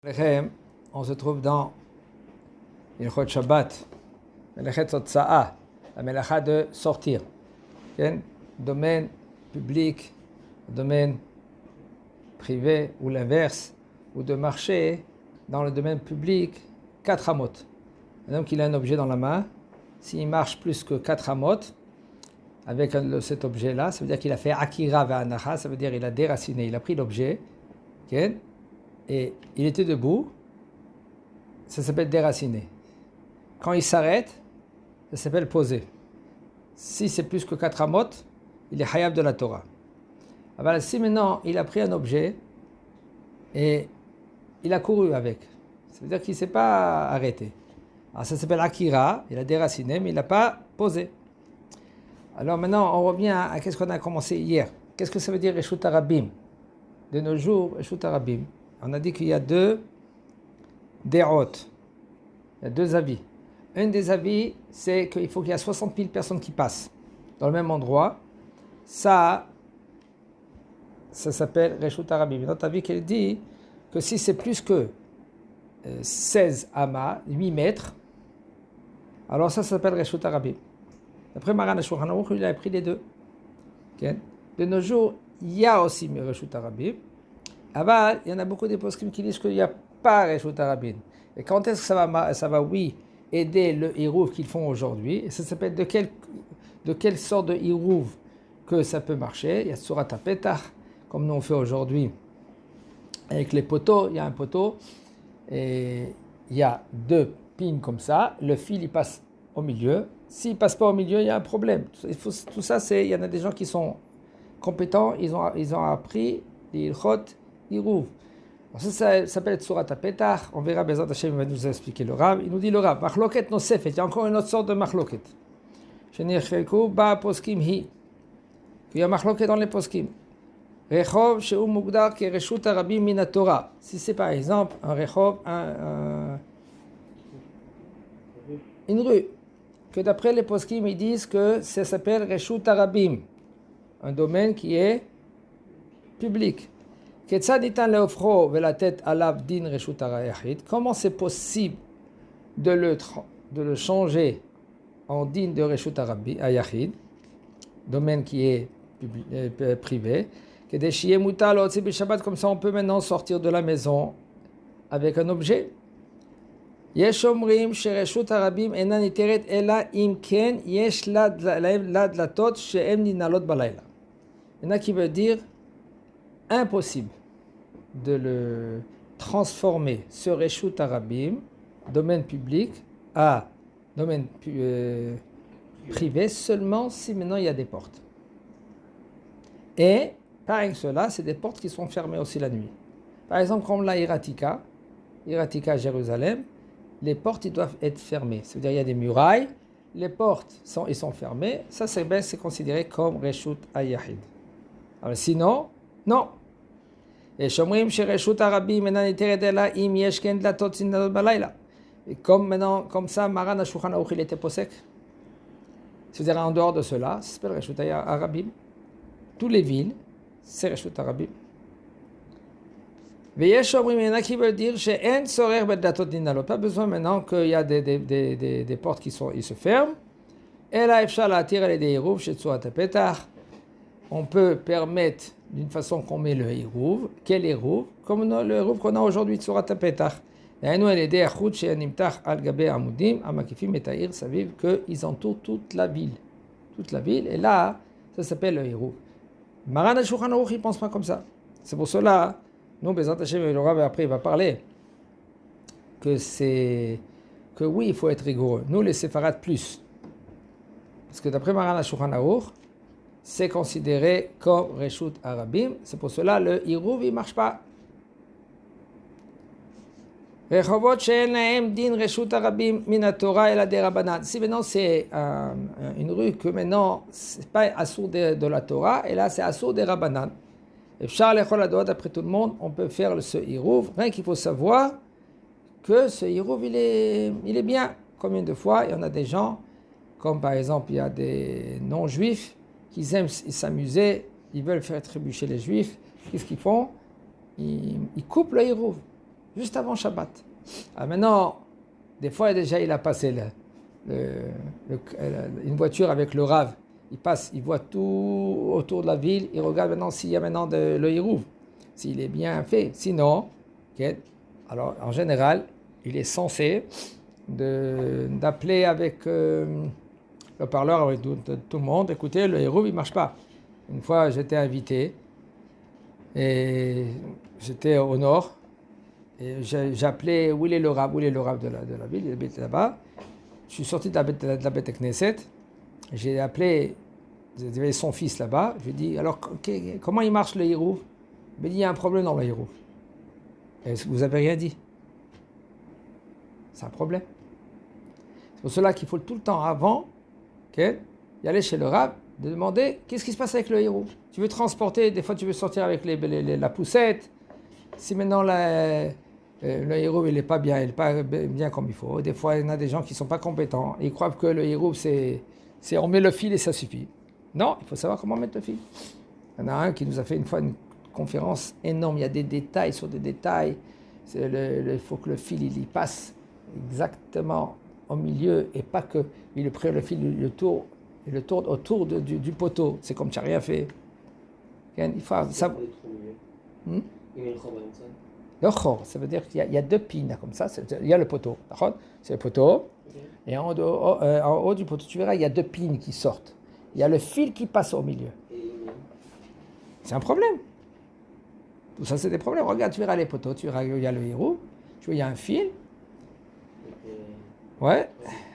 On se trouve dans Ilchot Shabbat, Melechet Totsa'a, la Melacha de sortir. Domaine public, domaine privé ou l'inverse, ou de marcher dans le domaine public 4 amot. Un homme qui a un objet dans la main, s'il marche plus que 4 amot avec cet objet-là, ça veut dire qu'il a fait akira ve'anacha, ça veut dire qu'il a déraciné, il a pris l'objet, et il était debout, ça s'appelle déraciner. Quand il s'arrête, ça s'appelle poser. Si c'est plus que 4 amot, il est hayab de la Torah. Alors si maintenant il a pris un objet et il a couru avec, ça veut dire qu'il ne s'est pas arrêté. Alors ça s'appelle akira, il a déraciné, mais il n'a pas posé. Alors maintenant on revient à qu'est-ce qu'on a commencé hier. Qu'est-ce que ça veut dire Reshut Harabim? De nos jours, Reshut Harabim, on a dit qu'il y a deux derot, il y a deux avis. Un des avis, c'est qu'il faut qu'il y ait 60 000 personnes qui passent dans le même endroit. Ça s'appelle Reshut Harabim. Une autre avis qu'elle dit que si c'est plus que 16 amas, 8 mètres, alors ça s'appelle Reshut Harabim. D'après Maran HaShulchan Aruch, il a pris les deux. Okay? De nos jours, il y a aussi Reshut Harabim. Aval, il y en a beaucoup de poskim qui disent qu'il n'y a pas Reshut Harabim. Et quand est-ce que ça va oui, aider le hirouv qu'ils font aujourd'hui? Et ça s'appelle de quelle sorte de hirouv que ça peut marcher? Il y a Surat HaPetach, comme nous on fait aujourd'hui avec les poteaux. Il y a un poteau et il y a 2 pins comme ça. Le fil il passe au milieu. S'il ne passe pas au milieu, il y a un problème. Tout ça, il y en a des gens qui sont compétents. Ils ont appris les ilchot hirouv. Ça s'appelle Surat HaPetach. On verra, Bezrat Hashem va nous expliquer le Rav. Il nous dit le Rav, Machloket nosefet. Il y a encore une autre sorte de Machloket. Shenicheku ba poskim hi. Il y a Machloket dans les poskim. Rechov she'u mugdar ke Reshut Harabim min Torah. Si c'est par exemple un Rechov, une rue, que d'après les poskim ils disent que ça s'appelle Reshut Harabim, un domaine qui est public. Comment c'est possible de le changer en din de Reshut Hayachid, domaine qui est privé, comme ça on peut maintenant sortir de la maison avec un objet. Il y en a qui veut dire impossible de le transformer ce Reshut Harabim, domaine public, à domaine privé, seulement si maintenant il y a des portes. Et pareil que cela, c'est des portes qui sont fermées aussi la nuit. Par exemple, comme la Iratika à Jérusalem, les portes ils doivent être fermées. C'est-à-dire il y a des murailles, les portes sont fermées, ça c'est considéré comme Reshut Hayachid. Alors sinon, non. Et comme ça, Maran HaShulchan Aruch il était posek. C'est-à-dire en dehors de cela, ça s'appelle Reshut Harabim. Toutes les villes, c'est Reshut Harabim. Il y en a qui veulent dire pas besoin maintenant qu'il y a des portes qui se ferment. Et là, on peut permettre d'une façon qu'on met le hirouv. Quel hirouv? Comme le hirouv qu'on a aujourd'hui de Surat HaPetach. Qu'ils entourent toute la ville. Toute la ville. Et là, ça s'appelle le hirouv. Maran HaShulchan Aruch, il ne pense pas comme ça. C'est pour cela, nous, Bezrat Hashem, le Rav après, il va parler que oui, il faut être rigoureux. Nous, les séfarades, plus. Parce que d'après Maran HaShulchan Aruch, c'est considéré comme Reshut Harabim. C'est pour cela le hirouv, il ne marche pas. Rechovot she'en lahem din Reshut Harabim min Torah ela de Rabbanan. Si maintenant c'est une rue que maintenant c'est pas assour de la Torah, et là c'est assour des Rabbanan. Efshar lechol adot, d'après tout le monde, on peut faire ce hirouv. Rien qu'il faut savoir que ce hirouv il est bien. Combien de fois il y en a des gens, comme par exemple il y a des non-juifs, qu'ils aiment s'amuser, ils veulent faire trébucher les juifs. Qu'est-ce qu'ils font? Ils coupent le hirouv. juste avant Shabbat. Alors maintenant, des fois déjà il a passé une voiture avec le Rav. Il passe, il voit tout autour de la ville, il regarde maintenant s'il y a maintenant le Hérouv, s'il est bien fait. Sinon, okay, alors en général, il est censé d'appeler avec le parleur avec tout le monde. Écoutez, le Hérouv il ne marche pas. Une fois j'étais invité et j'étais au nord et j'appelais où est le Rav de la ville, il habite là-bas. Je suis sorti de la Beth Knesset, j'ai appelé, il y avait son fils là-bas, je lui ai dit, alors comment il marche le Hérouv? Il m'a dit, il y a un problème dans le Hérouv. Et vous n'avez rien dit. C'est un problème. C'est pour cela qu'il faut tout le temps avant y aller chez le Rav, de demander qu'est-ce qui se passe avec le Hérouv. Tu veux transporter, des fois tu veux sortir avec la poussette, si maintenant le Hérouv il n'est pas bien, il n'est pas bien comme il faut. Des fois il y en a des gens qui ne sont pas compétents, ils croient que le Hérouv c'est on met le fil et ça suffit. Non, il faut savoir comment mettre le fil. Il y en a un qui nous a fait une fois une conférence énorme, il y a des détails sur des détails. Il faut que le fil il y passe exactement au milieu et pas qu'il prend le fil, il le tourne autour du poteau. C'est comme tu n'as rien fait. Il faut ça. Il met le chor, ça veut dire qu'il y a deux pins comme ça. Il y a le poteau, c'est le poteau. Et en haut du poteau, tu verras, il y a deux pins qui sortent. Il y a le fil qui passe au milieu. C'est un problème. Tout ça, c'est des problèmes. Regarde, tu verras les poteaux, tu verras, il y a le Hérouv, tu vois, il y a un fil. Ouais.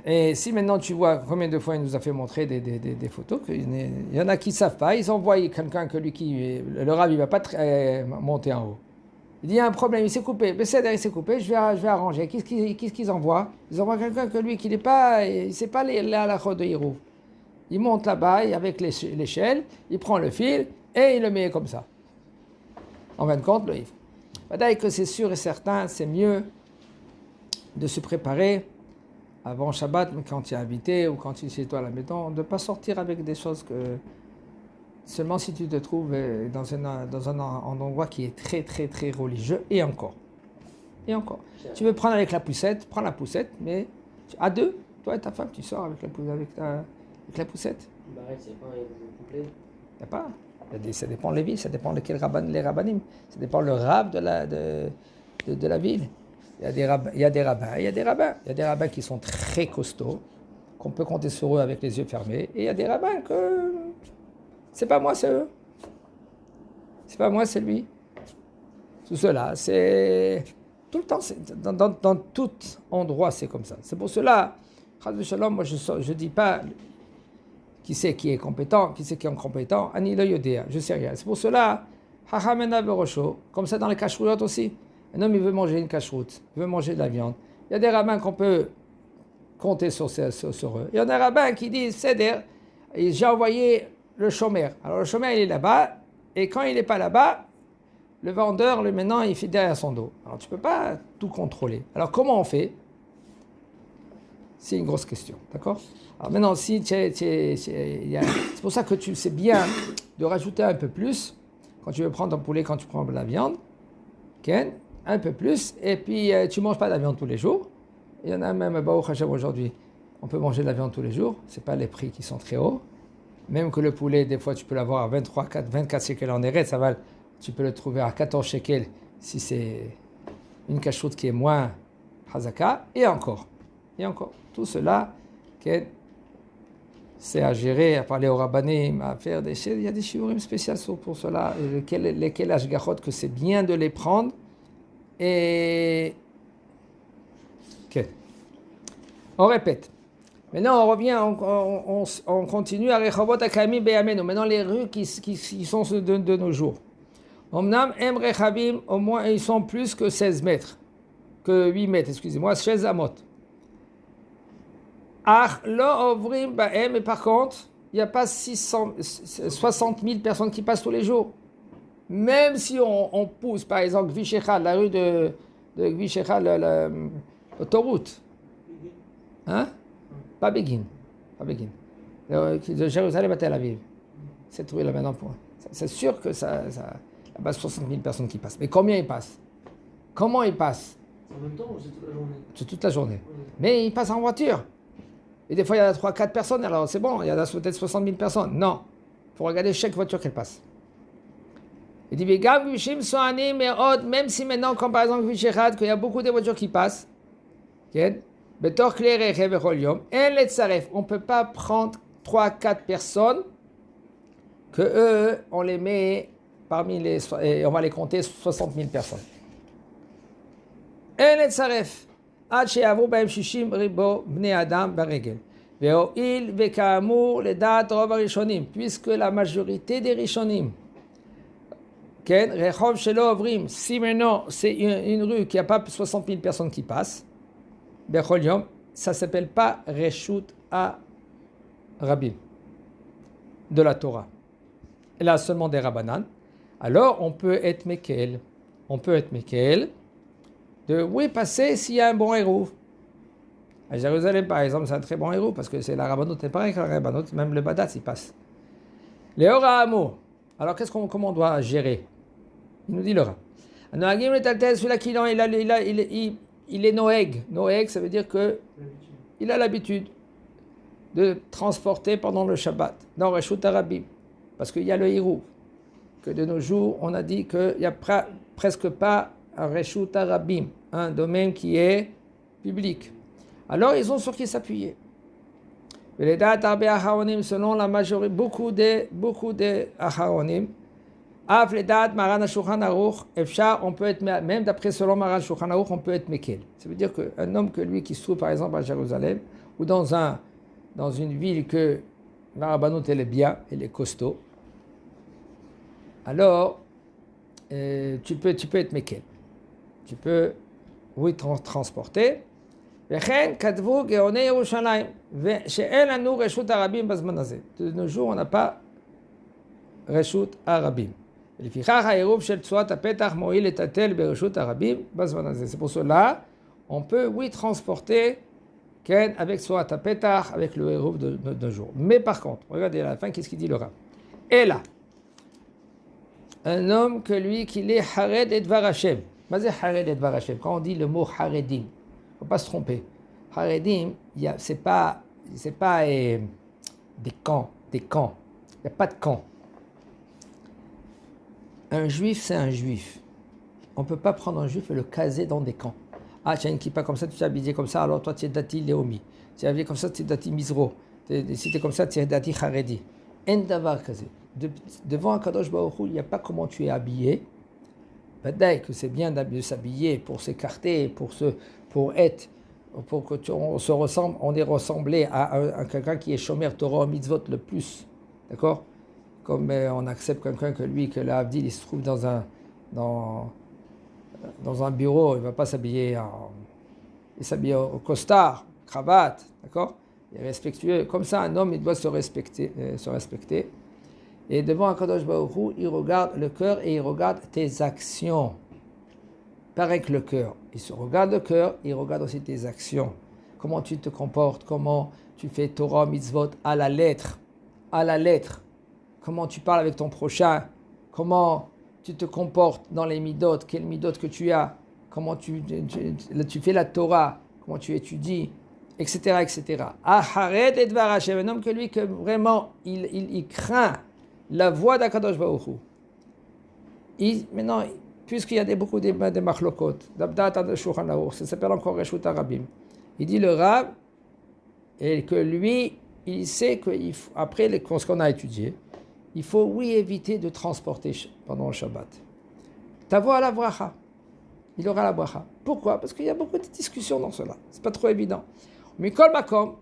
Et si maintenant tu vois combien de fois il nous a fait montrer des photos, il y en a qui ne savent pas, ils envoient quelqu'un que le Rav, il ne va pas monter en haut. Il dit, il y a un problème, il s'est coupé, il s'est coupé, je vais arranger. Qu'est-ce qu'ils envoient? Ils envoient quelqu'un que lui, qui n'est pas, il ne sait pas la halachot de Hérouv. Il monte là-bas avec l'échelle, il prend le fil et il le met comme ça. En fin de compte, le livre. Peut-être que c'est sûr et certain, c'est mieux de se préparer avant Shabbat, mais quand tu es invité ou quand tu es chez toi à la maison, de ne pas sortir avec des choses que... Seulement si tu te trouves dans un endroit qui est très, très, très religieux, et encore. Tu veux prendre avec la poussette, prends la poussette, mais à deux, toi et ta femme, tu sors avec la poussette. Bah ouais, c'est pas un jour complet. Il n'y a pas. Ça dépend des villes, ça dépend de quel les rabbinim. Ça dépend le rab de la ville. Il y a des rabbins, il y a des rabbins qui sont très costauds, qu'on peut compter sur eux avec les yeux fermés. Et il y a des rabbins que c'est pas moi, c'est eux. C'est pas moi, c'est lui. Tout cela, c'est tout le temps, dans tout endroit, c'est comme ça. C'est pour cela, moi je dis pas qui c'est qui est compétent, qui c'est qui est incompétent. Ani lo yodea, je sais rien. C'est pour cela, hachamena berosho, comme ça dans les cacherouillottes aussi. Un homme, il veut manger une cacheroute, il veut manger de la viande. Il y a des rabbins qu'on peut compter sur eux. Il y en a des rabbins qui disent, c'est-à-dire, j'ai envoyé le chômeur. Alors le chômeur, il est là-bas, et quand il n'est pas là-bas, le vendeur, maintenant, il fait derrière son dos. Alors tu ne peux pas tout contrôler. Alors comment on fait? C'est une grosse question, d'accord? Alors maintenant, si c'est pour ça que tu sais bien de rajouter un peu plus, quand tu veux prendre un poulet, quand tu prends de la viande, okay, un peu plus, et puis tu ne manges pas de la viande tous les jours. Il y en a même, Baruch Hashem, aujourd'hui, on peut manger de la viande tous les jours, ce n'est pas les prix qui sont très hauts. Même que le poulet, des fois, tu peux l'avoir à 24 shekels en Eretz, tu peux le trouver à 14 shekels si c'est une cachoute qui est moins hazaka, et encore. Tout cela, okay, c'est à gérer, à parler au rabbanim, à faire des choses. Il y a des shiurim spéciaux pour cela, lesquels ashgachot, que c'est bien de les prendre. Et okay. On répète. Maintenant, on revient, on continue à Rechavot HaKayamim Beyamenu. Maintenant, les rues qui sont de nos jours. Omnam Em Rechavim, au moins, ils sont plus que 16 mètres, que 8 mètres, excusez-moi, 16 amot. Ach lo ovrim ba'em, et par contre, il n'y a pas 60 000 personnes qui passent tous les jours. Même si on pousse, par exemple, Gvishecha, la rue de Gvishecha, l'autoroute. Hein? Pas Begin. De Jérusalem à Tel Aviv. Cette rue là maintenant. C'est sûr que ça là-bas, 60 000 personnes qui passent. Mais combien ils passent? Comment il passe? En même temps ou c'est toute la journée? C'est toute la journée. Oui. Mais il passe en voiture. Et des fois, il y a 3-4 personnes, alors c'est bon, il y en a peut-être 60 000 personnes. Non. Il faut regarder chaque voiture qu'elle passe. Il dit, mais même si maintenant, comme par exemple, qu'il y a beaucoup de voitures qui passent, on ne peut pas prendre 3-4 personnes que eux, on les met parmi les... et on va les compter 60 000 personnes. אין לצרף עד שיעברו בהם 60 ריבו בני אדם ברגל. והואיל וכאמור לדעת רוב הראשונים, puisque la majorité des ראשונים, כן, רחוב שלא עוברים, si maintenant c'est une rue qui n'a pas 60 000 personnes qui passent, בכל יום, ça ne s'appelle pas רשות הרבים de la Torah. Là seulement des Rabbanan. Alors on peut être Mekel. On peut être Mekel de oui passer s'il y a un bon héros. À Jérusalem par exemple c'est un très bon héros parce que c'est la Rabbanout, c'est pareil que la Rabbanout, même le Badat il passe. Léor Ha'amo. Alors comment on doit gérer? Il nous dit le Rav. Noagim le Taltel, celui-là qui il est Noeg. Noeg ça veut dire que il a l'habitude de transporter pendant le Shabbat. Non, Reshut Arabim. Parce qu'il y a le Hirou. Que de nos jours, on a dit qu'il n'y a presque pas un Reshut Arabim, un domaine qui est public. Alors, ils ont sur qui s'appuyer. Selon la majorité, beaucoup de Aharonim, Av Ledat Maran Shulchan Aruch, Efshar, on peut être, même d'après selon Maran Shulchan Aruch, on peut être Mekel. Ça veut dire qu'un homme que lui qui se trouve par exemple à Jérusalem, ou dans une ville que la Rabbanout elle est bien, elle est costaud, alors tu peux être Mekel. Tu peux, oui, transporter. וכן כתבו גאוני ירושלים, שאין לנו רשות הרבים בזמן הזה. De nos jours, on n'a pas רשות הרבים. ולפיכך העירוב של צורת הפתח מועיל לטלטל ברשות הרבים בזמן הזה. C'est pour cela, on peut, oui, transporter כן, avec צורת הפתח, avec le עירוב de nos jours. Mais par contre, regardez à la fin, qu'est-ce qu'il dit le Rav? Et là, un homme que lui, qu'il est Hared et Dvar Hashem. Mais c'est Hared et Dvar Hashem. Quand on dit le mot Haredim, il ne faut pas se tromper. Haredim, ce n'est pas des camps. Il n'y a pas de camp. Un juif, c'est un juif. On ne peut pas prendre un juif et le caser dans des camps. Ah, tu as une kippa comme ça, tu t'es habillé comme ça, alors toi tu es dati Léomi. Tu es habillé comme ça, tu es dati Mizro. Si tu es comme ça, tu es dati Haredi. En davar kazé. Devant un Kadosh Baruch Hu, il n'y a pas comment tu es habillé. Peut-être que c'est bien de s'habiller pour s'écarter, pour que on se ressemble, on est ressemblé à quelqu'un qui est shomer Torah mitzvot le plus, d'accord? Comme on accepte quelqu'un que l'Avdil il se trouve dans un bureau, il ne va pas s'habiller il s'habille au costard, cravate, d'accord? Il est respectueux. Comme ça, un homme il doit se respecter. Et devant un Kadosh Baruch Hu, il regarde le cœur et il regarde tes actions. Pareil que le cœur. Il se regarde le cœur, il regarde aussi tes actions. Comment tu te comportes, comment tu fais Torah, mitzvot à la lettre. Comment tu parles avec ton prochain, comment tu te comportes dans les midot, quel midot que tu as, comment tu fais la Torah, comment tu étudies, etc. etc. Ahared et Dvar Hashem, un homme que lui, que vraiment, il craint la voix d'Akadosh Baruch Hu. Maintenant, puisqu'il y a beaucoup de machlokot, ça s'appelle encore Reshut Arabim. Il dit le Rav, et que lui, il sait qu'après ce qu'on a étudié, il faut, oui, éviter de transporter pendant le Shabbat. T'avoue à la bracha. Il aura la bracha. Pourquoi? Parce qu'il y a beaucoup de discussions dans cela. C'est pas trop évident. Mais kol makom,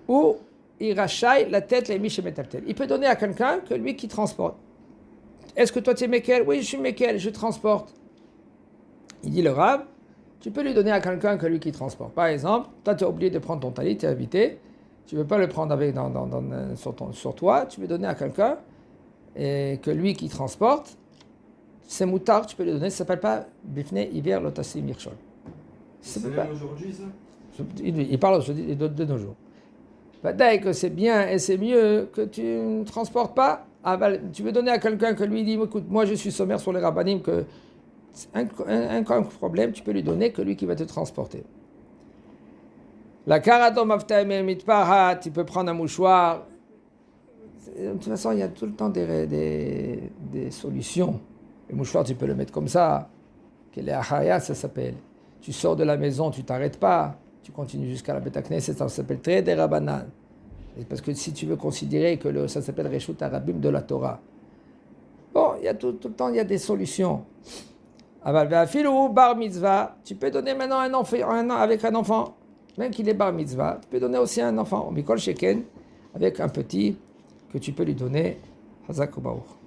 où il rachaille la tête les miches metaltel. Il peut donner à quelqu'un que lui qui transporte. Est-ce que toi tu es Mekel? Oui, je suis Mekel, je transporte. Il dit le Rav, tu peux lui donner à quelqu'un que lui qui transporte. Par exemple, toi tu as oublié de prendre ton talit, tu es invité. Tu ne veux pas le prendre sur toi, tu veux donner à quelqu'un et que lui qui transporte, c'est moutard, tu peux lui donner, ça ne s'appelle pas Bifne Hiver Lotassi Mirchol. C'est pas aujourd'hui ça? Il parle aujourd'hui de nos jours. Peut-être que c'est bien et c'est mieux que tu ne transportes pas. Tu veux donner à quelqu'un que lui dit, écoute, moi je suis sommaire sur les rabbanim que un problème, tu peux lui donner que lui qui va te transporter. La karatom aftaim mitpaha, tu peux prendre un mouchoir. De toute façon, il y a tout le temps des solutions. Le mouchoir, tu peux le mettre comme ça. Quelle ahaya, ça s'appelle. Tu sors de la maison, tu t'arrêtes pas. Tu continues jusqu'à la Beta Knesset, ça s'appelle très des Rabanan. Parce que si tu veux considérer que ça s'appelle Reshut Arabim de la Torah. Bon, il y a tout le temps, il y a des solutions. Bar mitzvah, tu peux donner maintenant un enfant, avec un enfant, même qu'il est bar mitzvah, tu peux donner aussi un enfant, Mikol Sheken, avec un petit que tu peux lui donner. Hazak Baruch.